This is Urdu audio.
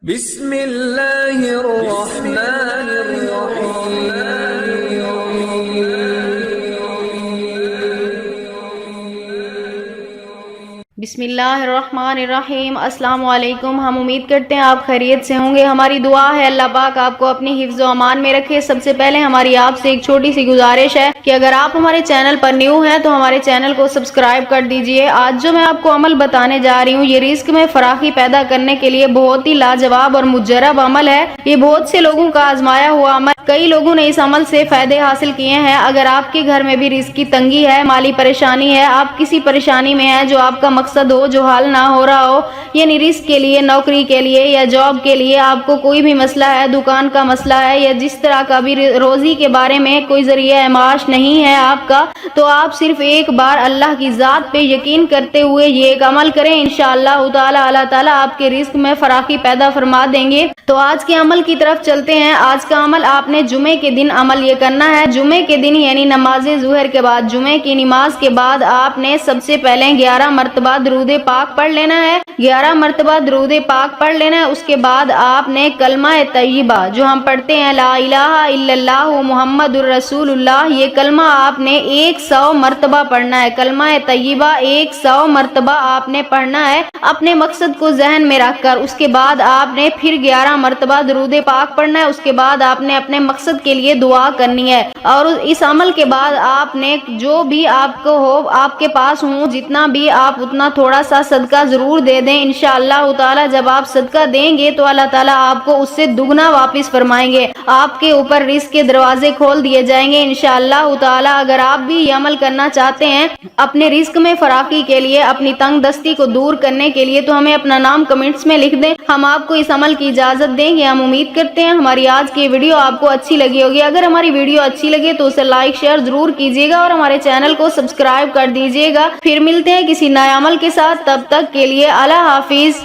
بسم اللہ الرحمن الرحیم۔ بسم اللہ الرحمن الرحیم۔ السلام علیکم۔ ہم امید کرتے ہیں آپ خیریت سے ہوں گے۔ ہماری دعا ہے اللہ پاک آپ کو اپنی حفظ و امان میں رکھے۔ سب سے پہلے ہماری آپ سے ایک چھوٹی سی گزارش ہے کہ اگر آپ ہمارے چینل پر نیو ہیں تو ہمارے چینل کو سبسکرائب کر دیجئے۔ آج جو میں آپ کو عمل بتانے جا رہی ہوں یہ رزق میں فراخی پیدا کرنے کے لیے بہت ہی لاجواب اور مجرب عمل ہے۔ یہ بہت سے لوگوں کا آزمایا ہوا عمل، کئی لوگوں نے اس عمل سے فائدے حاصل کیے ہیں۔ اگر آپ کے گھر میں بھی رزق کی تنگی ہے، مالی پریشانی ہے، آپ کسی پریشانی میں ہیں جو آپ کا مقصد ہو، جو حل نہ ہو رہا ہو، یعنی رزق کے لیے، نوکری کے لیے یا جاب کے لیے آپ کو کوئی بھی مسئلہ ہے، دکان کا مسئلہ ہے یا جس طرح کا بھی روزی کے بارے میں کوئی ذریعہ معاش نہیں ہے آپ کا، تو آپ صرف ایک بار اللہ کی ذات پہ یقین کرتے ہوئے یہ ایک عمل کریں۔ انشاءاللہ تعالی اللہ تعالی آپ کے رزق میں فراخی پیدا فرما دیں گے۔ تو آج کے عمل کی طرف چلتے ہیں۔ آج کا عمل آپ نے جمعے کے دن عمل یہ کرنا ہے۔ جمعے کے دن یعنی نماز ظہر کے بعد، جمعے کی نماز کے بعد آپ نے سب سے پہلے 11 مرتبہ درود پاک پڑھ لینا ہے۔ 11 مرتبہ درود پاک پڑھ لینا ہے۔ اس کے بعد آپ نے کلمہ طیبہ جو ہم پڑھتے ہیں، لا الہ الا اللہ محمد الرسول اللہ، یہ کلمہ آپ نے 100 مرتبہ پڑھنا ہے۔ کلمہ طیبہ 100 مرتبہ آپ نے پڑھنا ہے اپنے مقصد کو ذہن میں رکھ کر۔ اس کے بعد آپ نے پھر 11 مرتبہ درود پاک پڑھنا ہے۔ اس کے بعد آپ نے اپنے مقصد کے لیے دعا کرنی ہے، اور اس عمل کے بعد آپ نے جو بھی آپ کو ہو، آپ کے پاس ہوں، جتنا بھی آپ اتنا تھوڑا سا صدقہ ضرور دے دیں۔ انشاءاللہ تعالی جب آپ صدقہ دیں گے تو اللہ تعالی آپ کو اس سے دگنا واپس فرمائیں گے، آپ کے اوپر رزق کے دروازے کھول دیے جائیں گے انشاءاللہ تعالی۔ اگر آپ بھی یہ عمل کرنا چاہتے ہیں اپنے رزق میں فراخی کے لیے، اپنی تنگ دستی کو دور کرنے کے لیے، تو ہمیں اپنا نام کمنٹس میں لکھ دیں، ہم آپ کو اس عمل کی اجازت دیں گے۔ ہم امید کرتے ہیں ہماری آج کی ویڈیو آپ کو اچھی لگی ہوگی۔ اگر ہماری ویڈیو اچھی لگے تو اسے لائک شیئر ضرور کیجیے گا اور ہمارے چینل کو سبسکرائب کر دیجیے گا۔ پھر ملتے ہیں کسی نئے عمل کے ساتھ، تب تک کے لیے اللہ حافظ۔